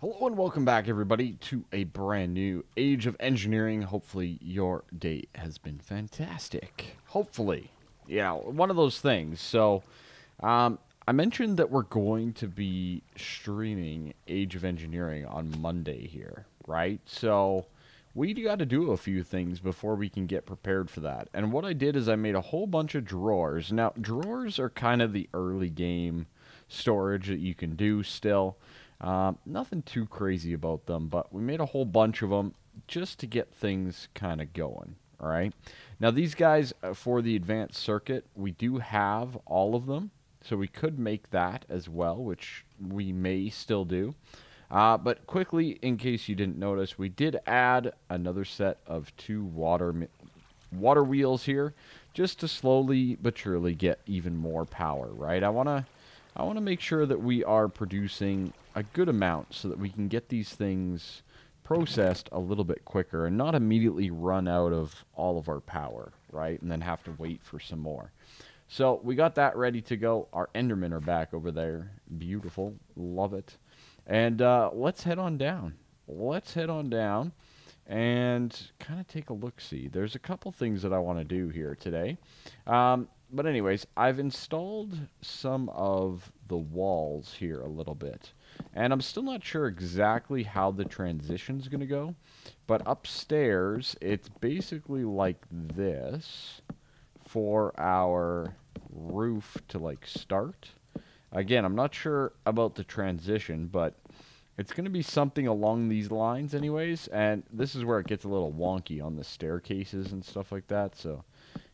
Hello and welcome back, everybody, to a brand new Age of Engineering. Hopefully, your day has been fantastic. Hopefully. Yeah, one of those things. I mentioned that we're going to be streaming Age of Engineering on Monday here, right? So, we got to do a few things before we can get prepared for that. And what I did is I made a whole bunch of drawers. Now, drawers are kind of the early game storage that you can do still. Nothing too crazy about them, but we made a whole bunch of them just to get things kind of going. All right. Now, these guys for the advanced circuit, we do have all of them. So we could make that as well, which we may still do. But quickly, in case you didn't notice, we did add another set of two water wheels here, just to slowly but surely get even more power. Right? I want to make sure that we are producing a good amount so that we can get these things processed a little bit quicker and not immediately run out of all of our power, right? And then have to wait for some more. So we got that ready to go. Our Endermen are back over there. Beautiful. Love it. And let's head on down. Let's head on down and kind of take a look-see. There's a couple things that I want to do here today. But anyways, I've installed some of the walls here a little bit. And I'm still not sure exactly how the transition's going to go. But upstairs, it's basically like this for our roof to like start. Again, I'm not sure about the transition, but it's going to be something along these lines anyways. And this is where it gets a little wonky on the staircases and stuff like that. So,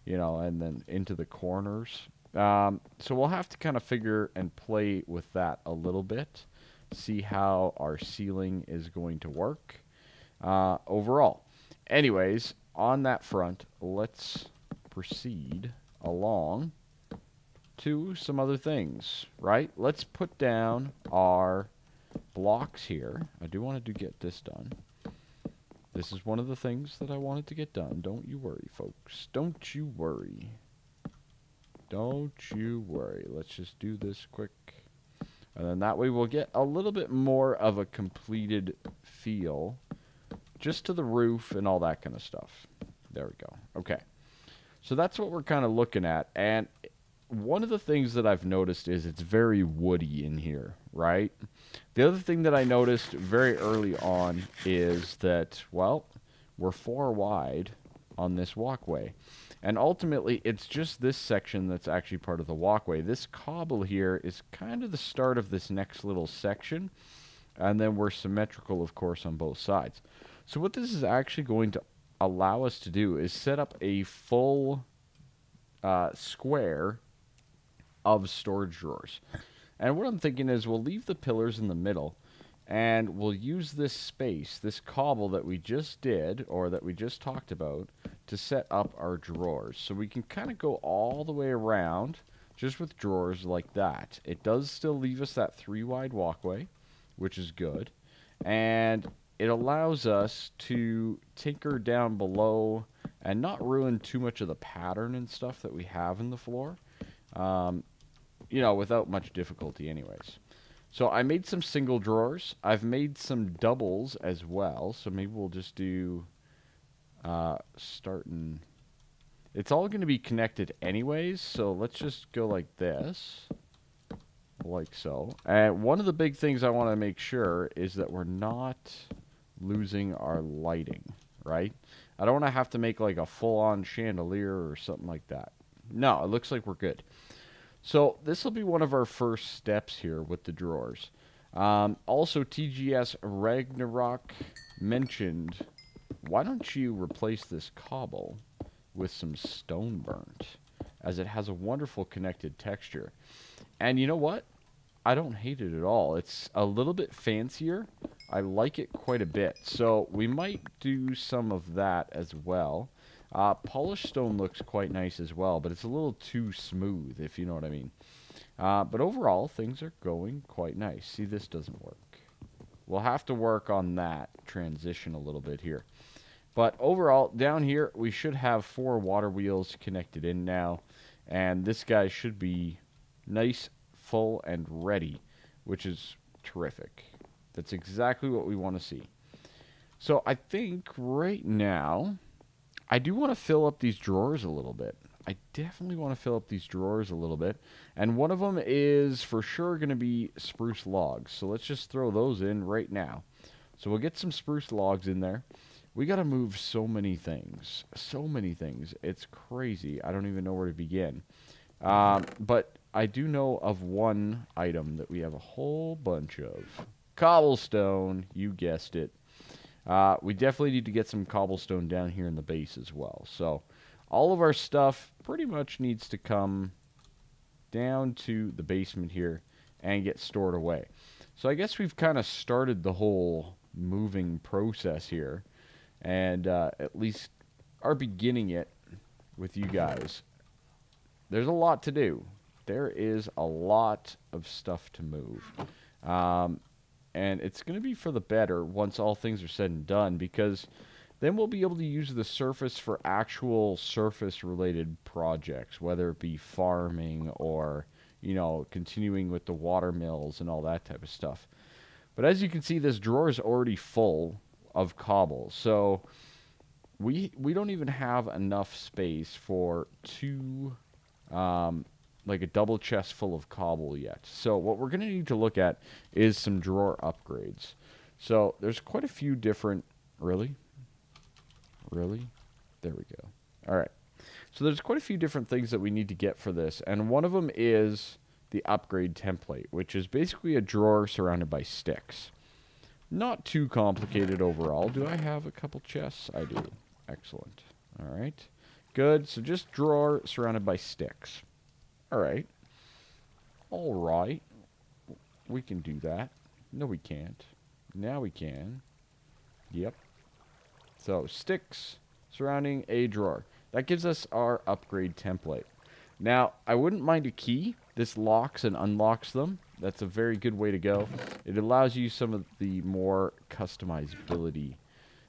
you know, and then into the corners. So we'll have to kind of figure and play with that a little bit. See how our ceiling is going to work overall. Anyways, on that front, let's proceed along to some other things, right? Let's put down our blocks here. I do want to get this done. This is one of the things that I wanted to get done. Don't you worry, folks. Don't you worry. Don't you worry. Let's just do this quick. And then that way we'll get a little bit more of a completed feel just to the roof and all that kind of stuff. There we go. Okay. So that's what we're kind of looking at. And one of the things that I've noticed is it's very woody in here, right? The other thing that I noticed very early on is that, well, we're 4 wide on this walkway. And ultimately, it's just this section that's actually part of the walkway. This cobble here is kind of the start of this next little section. And then we're symmetrical, of course, on both sides. So what this is actually going to allow us to do is set up a full square of storage drawers. And what I'm thinking is we'll leave the pillars in the middle and we'll use this space, this cobble that we just did or that we just talked about to set up our drawers. So we can kind of go all the way around just with drawers like that. It does still leave us that 3 wide walkway, which is good. And it allows us to tinker down below and not ruin too much of the pattern and stuff that we have in the floor. You know, without much difficulty anyways. So I made some single drawers. I've made some doubles as well. So maybe we'll just do starting. It's all going to be connected anyways. So let's just go like this. Like so. And one of the big things I want to make sure is that we're not losing our lighting, right? I don't want to have to make like a full-on chandelier or something like that. No, it looks like we're good. So this will be one of our first steps here with the drawers. Also, TGS Ragnarok mentioned, why don't you replace this cobble with some stone burnt, as it has a wonderful connected texture. And you know what? I don't hate it at all. It's a little bit fancier. I like it quite a bit. So we might do some of that as well. Polished stone looks quite nice as well, but it's a little too smooth, if you know what I mean. But overall, things are going quite nice. See, this doesn't work. We'll have to work on that transition a little bit here. But overall, down here, we should have 4 water wheels connected in now. And this guy should be nice, full, and ready, which is terrific. That's exactly what we want to see. So I think right now, I do want to fill up these drawers a little bit. I definitely want to fill up these drawers a little bit. And one of them is for sure going to be spruce logs. So let's just throw those in right now. So we'll get some spruce logs in there. We got to move so many things. So many things. It's crazy. I don't even know where to begin. But I do know of one item that we have a whole bunch of. Cobblestone. You guessed it. We definitely need to get some cobblestone down here in the base as well. So all of our stuff pretty much needs to come down to the basement here and get stored away. So I guess we've kind of started the whole moving process here, and at least are beginning it with you guys. There's a lot to do. There is a lot of stuff to move. And it's going to be for the better once all things are said and done, because then we'll be able to use the surface for actual surface-related projects, whether it be farming or, you know, continuing with the water mills and all that type of stuff. But as you can see, this drawer is already full of cobble, so we don't even have enough space for two, like a double chest full of cobble yet. So what we're going to need to look at is some drawer upgrades. So there's quite a few different... Really? There we go. All right. So there's quite a few different things that we need to get for this, and one of them is the upgrade template, which is basically a drawer surrounded by sticks. Not too complicated overall. Do I have a couple chests? I do. Excellent. All right. Good. So just drawer surrounded by sticks. All right. All right. We can do that. No, we can't. Now we can. Yep. So, sticks surrounding a drawer. That gives us our upgrade template. Now, I wouldn't mind a key. This locks and unlocks them. That's a very good way to go. It allows you some of the more customizability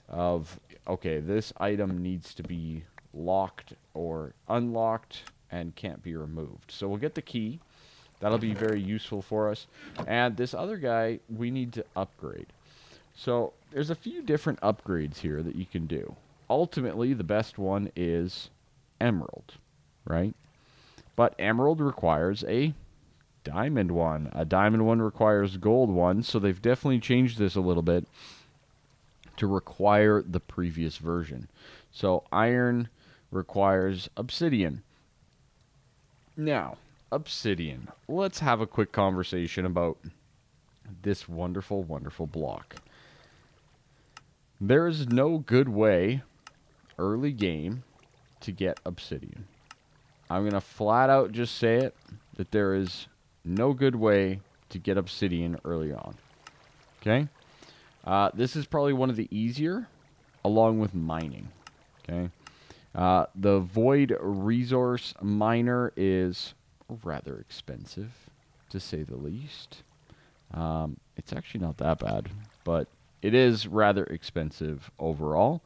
of, okay, this item needs to be locked or unlocked and can't be removed. So we'll get the key. That'll be very useful for us. And this other guy, we need to upgrade. So there's a few different upgrades here that you can do. Ultimately, the best one is emerald, right? But emerald requires a diamond one. A diamond one requires gold one, so they've definitely changed this a little bit to require the previous version. So iron requires obsidian. Now, obsidian. Let's have a quick conversation about this wonderful, wonderful block. There is no good way, early game, to get obsidian. I'm going to flat out just say it, that there is no good way to get obsidian early on. Okay? This is probably one of the easier, along with mining. Okay? The void resource miner is rather expensive, to say the least. It's actually not that bad, but it is rather expensive overall.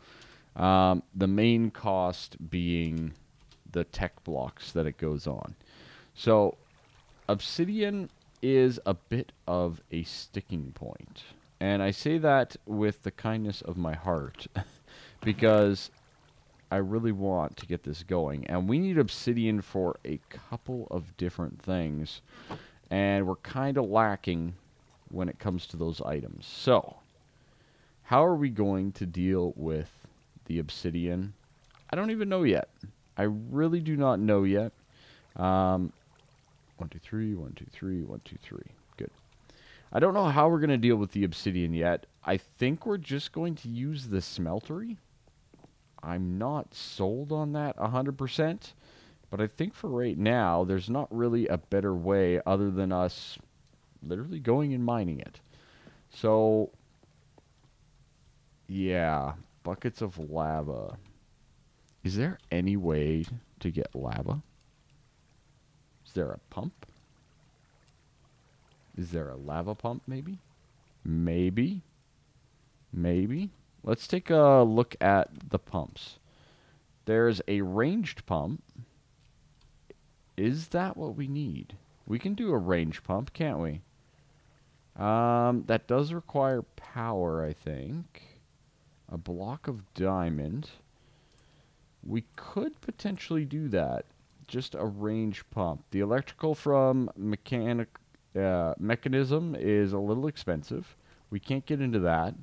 The main cost being the tech blocks that it goes on. So, obsidian is a bit of a sticking point. And I say that with the kindness of my heart, because I really want to get this going. And we need obsidian for a couple of different things. And we're kind of lacking when it comes to those items. So, how are we going to deal with the obsidian? I don't even know yet. I really do not know yet. 1, 2, 3, 1, 2, 3, 1, 2, 3. Good. I don't know how we're going to deal with the obsidian yet. I think we're just going to use the smeltery. I'm not sold on that 100%. But I think for right now, there's not really a better way other than us literally going and mining it. So, yeah, buckets of lava. Is there any way to get lava? Is there a pump? Is there a lava pump, maybe? Maybe. Let's take a look at the pumps. There's a ranged pump. Is that what we need? We can do a range pump, can't we? That does require power, I think. A block of diamond. We could potentially do that. Just a range pump. The electrical from mechanism is a little expensive. We can't get into that.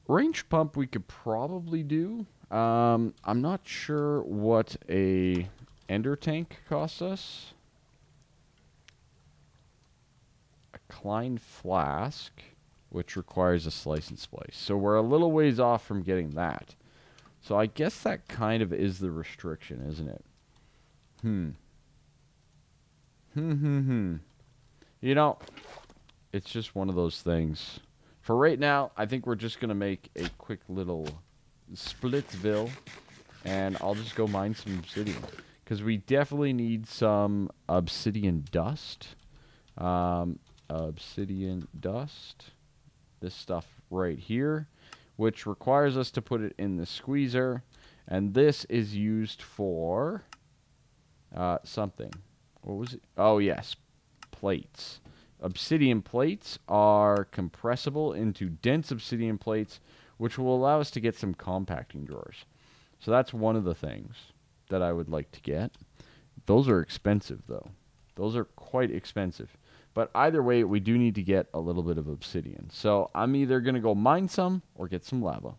Range pump we could probably do. I'm not sure what a ender tank costs us. A Klein flask, which requires a slice and splice. So we're a little ways off from getting that. So I guess that kind of is the restriction, isn't it? You know, it's just one of those things. For right now, I think we're just going to make a quick little Splitsville. And I'll just go mine some obsidian. Because we definitely need some obsidian dust. Obsidian dust. This stuff right here. Which requires us to put it in the squeezer. And this is used for something. What was it? Oh, yes. Plates. Obsidian plates are compressible into dense obsidian plates, which will allow us to get some compacting drawers. So that's one of the things that I would like to get. Those are expensive, though. Those are quite expensive. But either way, we do need to get a little bit of obsidian. So I'm either going to go mine some or get some lava.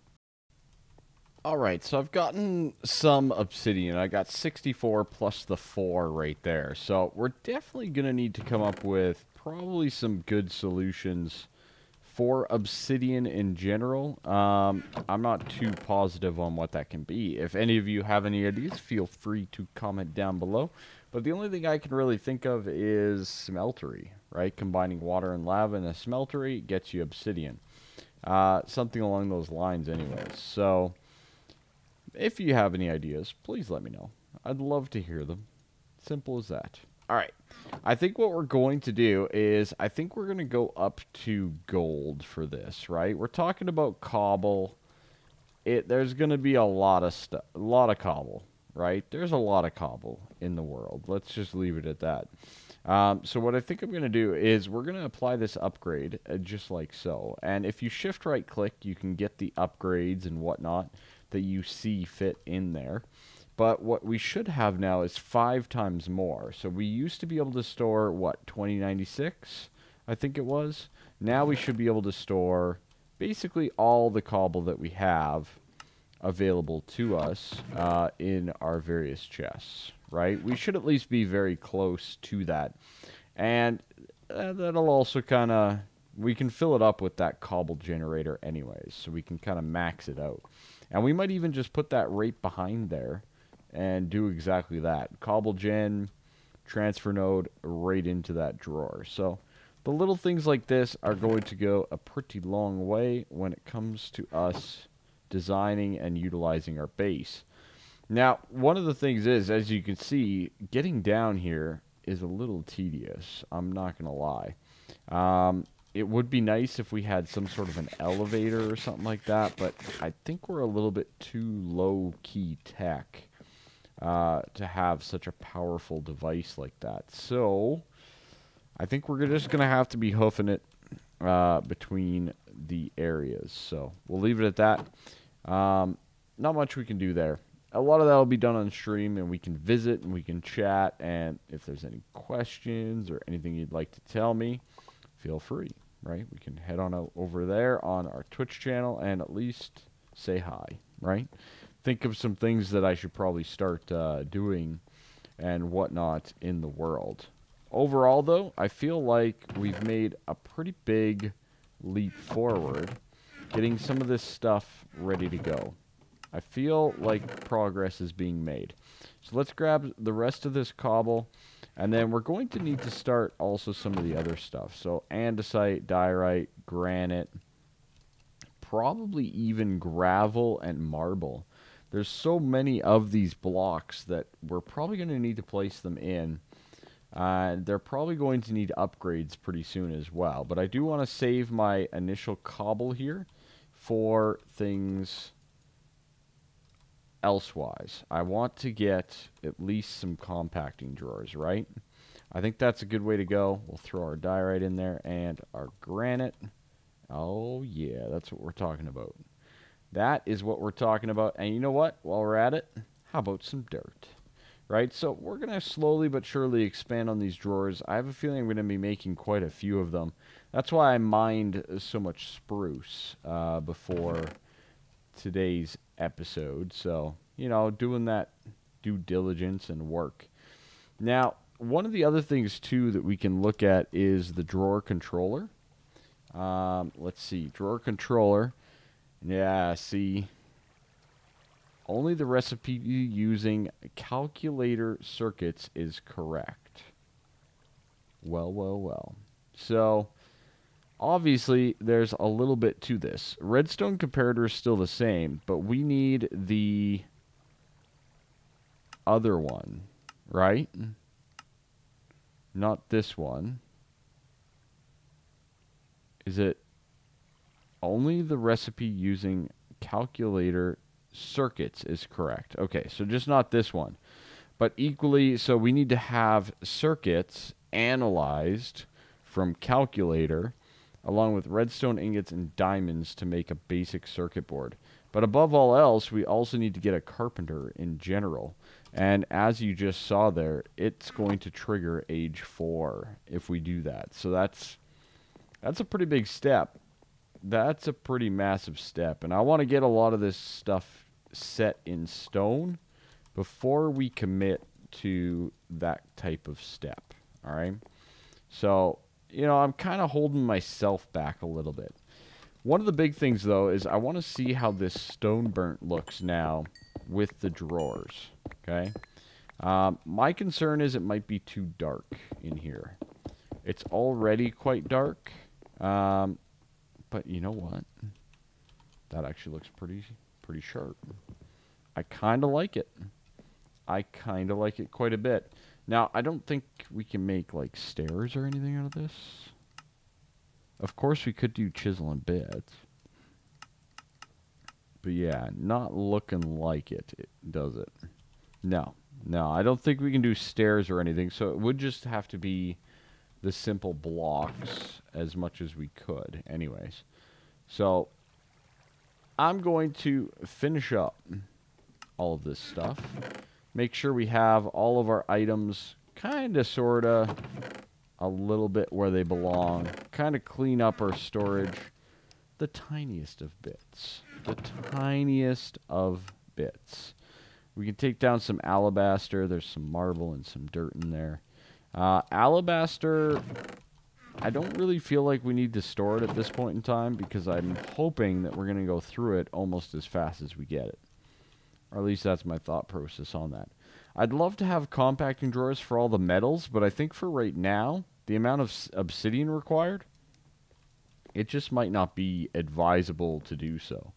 Alright, so I've gotten some obsidian. I got 64 plus the 4 right there. So we're definitely going to need to come up with probably some good solutions for obsidian in general. I'm not too positive on what that can be. If any of you have any ideas, feel free to comment down below. But the only thing I can really think of is smeltery, right? Combining water and lava in a smeltery gets you obsidian. Something along those lines anyways. So if you have any ideas, please let me know. I'd love to hear them. Simple as that. Alright, I think what we're going to do is, I think we're going to go up to gold for this, right? We're talking about cobble. There's going to be a lot of stuff, a lot of cobble, right? There's a lot of cobble in the world. Let's just leave it at that. So what I think I'm going to do is we're going to apply this upgrade just like so. And if you shift right click, you can get the upgrades and whatnot that you see fit in there. But what we should have now is 5 times more. So we used to be able to store, what, 2096? I think it was. Now we should be able to store basically all the cobble that we have available to us in our various chests, right? We should at least be very close to that. And that'll also kind of, we can fill it up with that cobble generator anyways. So we can kind of max it out. And we might even just put that right behind there and do exactly that. Cobble gen, transfer node, right into that drawer. So the little things like this are going to go a pretty long way when it comes to us designing and utilizing our base. Now, one of the things is, as you can see, getting down here is a little tedious. I'm not going to lie. It would be nice if we had some sort of an elevator or something like that, but I think we're a little bit too low-key tech to have such a powerful device like that. So I think we're just going to have to be hoofing it between the areas. So we'll leave it at that. Not much we can do there. A lot of that will be done on stream, and we can visit and we can chat. And if there's any questions or anything you'd like to tell me, feel free, right? We can head on over there on our Twitch channel and at least say hi, right? Think of some things that I should probably start doing and whatnot in the world. Overall, though, I feel like we've made a pretty big leap forward getting some of this stuff ready to go. I feel like progress is being made. So let's grab the rest of this cobble, and then we're going to need to start also some of the other stuff. So andesite, diorite, granite, probably even gravel and marble. There's so many of these blocks that we're probably going to need to place them in. They're probably going to need upgrades pretty soon as well. But I do want to save my initial cobble here for things elsewise. I want to get at least some compacting drawers, right? I think that's a good way to go. We'll throw our diorite in there and our granite. Oh, yeah, that's what we're talking about. That is what we're talking about. And you know what? While we're at it, how about some dirt? Right? So we're going to slowly but surely expand on these drawers. I have a feeling I'm going to be making quite a few of them. That's why I mined so much spruce before today's episode. So, you know, doing that due diligence and work. Now, one of the other things, too, that we can look at is the drawer controller. Let's see. Drawer controller. Yeah, see. Only the recipe using calculator circuits is correct. Well, well, well. So, obviously, there's a little bit to this. Redstone comparator is still the same, but we need the other one, right? Not this one. Is it only the recipe using calculator circuits is correct? Okay, so just not this one. But equally, so we need to have circuits analyzed from calculator along with redstone ingots and diamonds to make a basic circuit board. But above all else, we also need to get a carpenter in general. And as you just saw there, it's going to trigger age 4 if we do that. So that's a pretty big step. That's a pretty massive step. And I want to get a lot of this stuff set in stone before we commit to that type of step. All right? So, you know, I'm kind of holding myself back a little bit. One of the big things, though, is I want to see how this stone burnt looks now with the drawers. Okay? My concern is it might be too dark in here. It's already quite dark. But you know what? That actually looks pretty sharp. I kind of like it. I kind of like it quite a bit. Now, I don't think we can make, like, stairs or anything out of this. Of course, we could do chisel and bits. But yeah, not looking like it, does it? No. No, I don't think we can do stairs or anything. So it would just have to be the simple blocks as much as we could. Anyways. So I'm going to finish up all of this stuff. Make sure we have all of our items kind of, sort of, a little bit where they belong. Kind of clean up our storage. The tiniest of bits. The tiniest of bits. We can take down some alabaster. There's some marble and some dirt in there. Alabaster, I don't really feel like we need to store it at this point in time because I'm hoping that we're going to go through it almost as fast as we get it. Or at least that's my thought process on that. I'd love to have compacting drawers for all the metals, but I think for right now, the amount of obsidian required, it just might not be advisable to do so.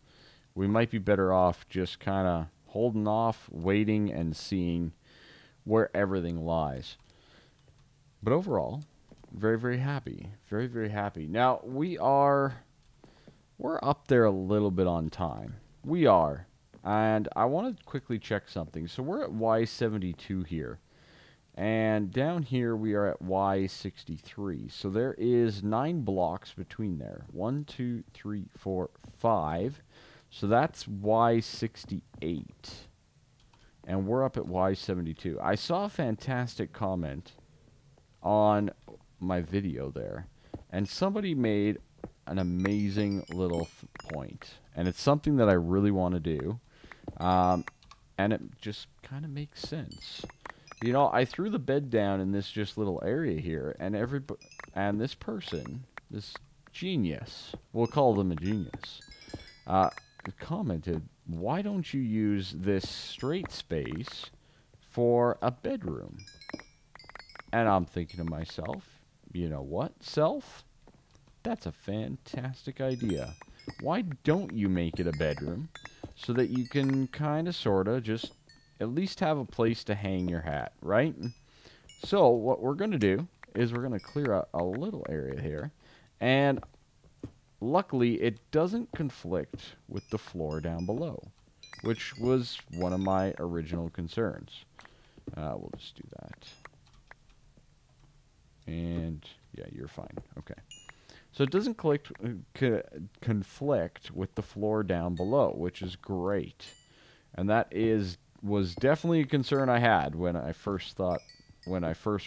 We might be better off just kind of holding off, waiting, and seeing where everything lies. But overall, very, very happy. Very, very happy. Now, we're up there a little bit on time. We are. And I want to quickly check something. So we're at Y72 here. And down here we are at Y63. So there is 9 blocks between there. 1, 2, 3, 4, 5. So that's Y68. And we're up at Y72. I saw a fantastic comment on my video there. And somebody made an amazing little point. And it's something that I really want to do. And it just kind of makes sense. You know, I threw the bed down in this just little area here, and this person, this genius, we'll call them a genius, commented, "Why don't you use this straight space for a bedroom?" And I'm thinking to myself, you know what, self? That's a fantastic idea. Why don't you make it a bedroom so that you can kind of, sort of, just at least have a place to hang your hat, right? So what we're going to do is we're going to clear out a little area here. And luckily, it doesn't conflict with the floor down below, which was one of my original concerns. We'll just do that. And yeah, you're fine. Okay. So it doesn't conflict with the floor down below, which is great. And that was definitely a concern I had when I first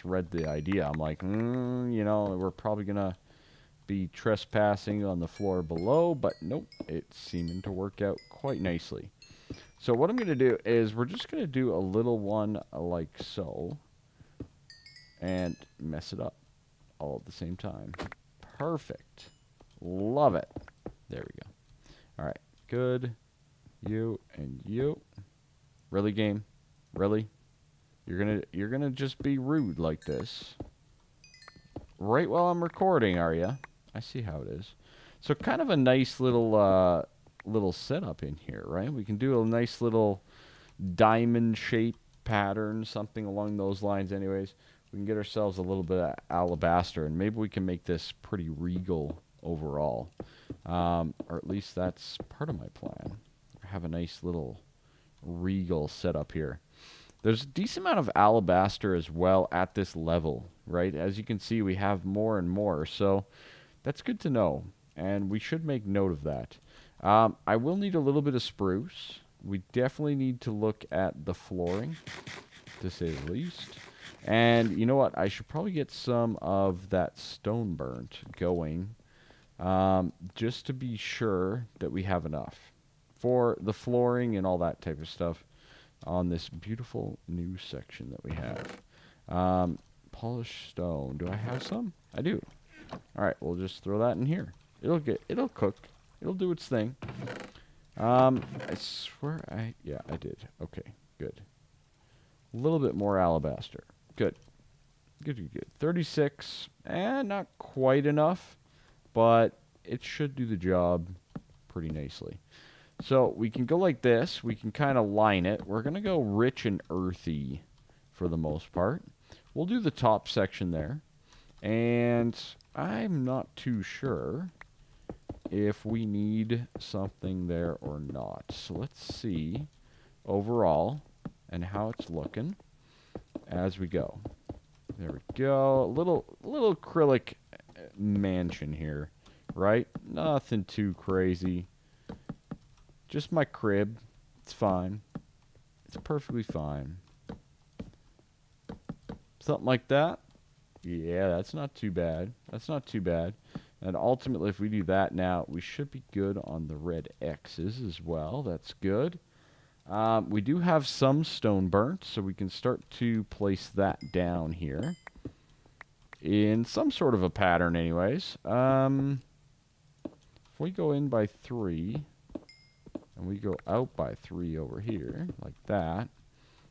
read the idea. I'm like, you know, we're probably going to be trespassing on the floor below, but nope, it's seeming to work out quite nicely. So what I'm going to do is we're just going to do a little one like so and mess it up all at the same time. Perfect. Love it. There we go. All right. Good. You and you. Really, game? Really? You're gonna just be rude like this. Right while I'm recording, are you? I see how it is. So kind of a nice little little setup in here, right? We can do a nice little diamond shape pattern, something along those lines anyways. We can get ourselves a little bit of alabaster, and maybe we can make this pretty regal overall. Or at least that's part of my plan. Have a nice little regal setup here. There's a decent amount of alabaster as well at this level, right? As you can see, we have more and more, so that's good to know, and we should make note of that. I will need a little bit of spruce. We definitely need to look at the flooring, to say the least. And you know what? I should probably get some of that stone burnt going, just to be sure that we have enough for the flooring and all that type of stuff on this beautiful new section that we have. Polished stone. Do I have some? I do. All right, we'll just throw that in here. It'll cook. It'll do its thing. I swear I did. Okay, good. A little bit more alabaster. Good. Good. 36. Not quite enough, but it should do the job pretty nicely. So we can go like this. We can kind of line it. We're going to go rich and earthy for the most part. We'll do the top section there. And I'm not too sure if we need something there or not. So let's see overall and how it's looking as we go. There we go. A little Kryllyk mansion here, right? Nothing too crazy. Just my crib. It's fine. It's perfectly fine. Something like that. Yeah, that's not too bad. That's not too bad. And ultimately, if we do that now, we should be good on the red X's as well. That's good. We do have some stone burnt, so we can start to place that down here in some sort of a pattern anyways. If we go in by 3, and we go out by 3 over here, like that,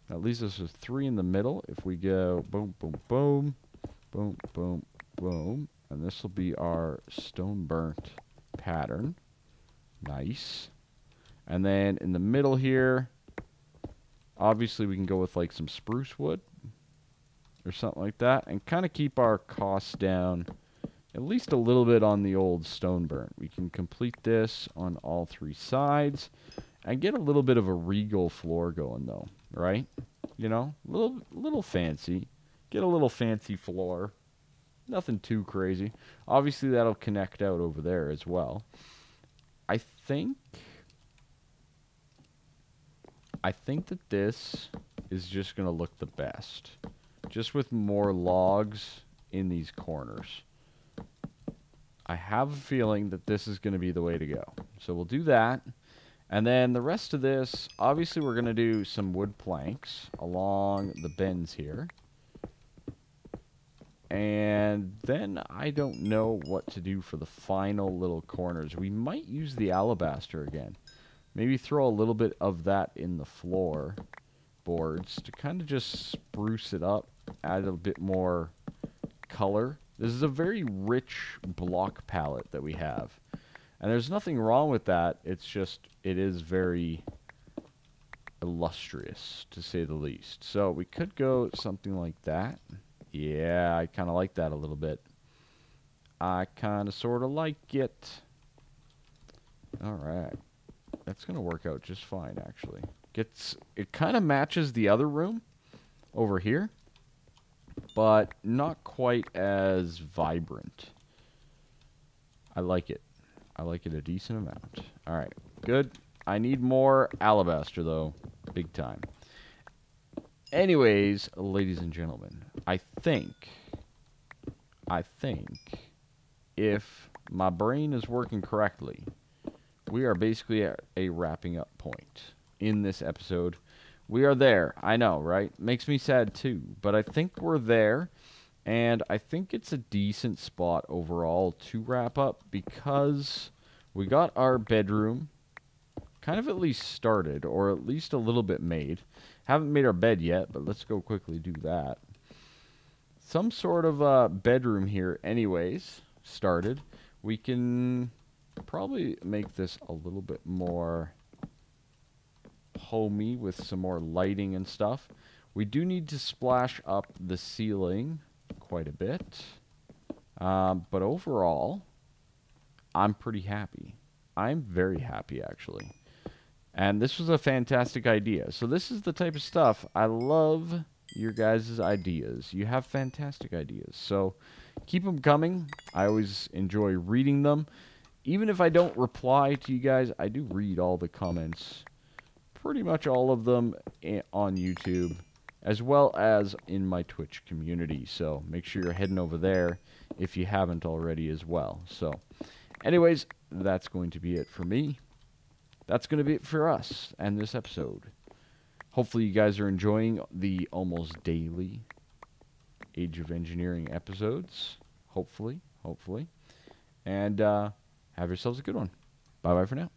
that leaves us with 3 in the middle. If we go boom, boom, boom, boom, boom, boom, and this will be our stone burnt pattern. Nice. And then in the middle here, obviously we can go with like some spruce wood or something like that and kind of keep our costs down at least a little bit on the old stone burnt. We can complete this on all 3 sides and get a little bit of a regal floor going though, right? You know, little fancy. Get a little fancy floor. Nothing too crazy. Obviously that'll connect out over there as well. I think that this is just going to look the best. Just with more logs in these corners. I have a feeling that this is going to be the way to go. So we'll do that. And then the rest of this, obviously we're going to do some wood planks along the bends here. And then I don't know what to do for the final little corners. We might use the alabaster again. Maybe throw a little bit of that in the floor boards to kind of just spruce it up, add a bit more color. This is a very rich block palette that we have. And there's nothing wrong with that. It's just, it is very illustrious, to say the least. So we could go something like that. Yeah, I kind of like that a little bit. I kind of sort of like it. All right. That's going to work out just fine, actually. It kind of matches the other room over here. but not quite as vibrant. I like it. I like it a decent amount. All right, good. I need more alabaster, though, big time. Anyways, ladies and gentlemen, I think if my brain is working correctly, we are basically at a wrapping up point in this episode. We are there. I know, right? Makes me sad too, but I think we're there, and I think it's a decent spot overall to wrap up because we got our bedroom kind of at least started, or at least a little bit made. Haven't made our bed yet, but let's go quickly do that. Some sort of bedroom here anyways started. We can probably make this a little bit more homey with some more lighting and stuff. We do need to splash up the ceiling quite a bit. But overall, I'm pretty happy. I'm very happy, actually. And this was a fantastic idea. So this is the type of stuff I love. Your guys' ideas. You have fantastic ideas. So keep them coming. I always enjoy reading them. Even if I don't reply to you guys, I do read all the comments. Pretty much all of them on YouTube, as well as in my Twitch community. So make sure you're heading over there if you haven't already as well. So anyways, that's going to be it for me. That's going to be it for us and this episode. Hopefully you guys are enjoying the almost daily Age of Engineering episodes. Hopefully. And have yourselves a good one. Bye-bye for now.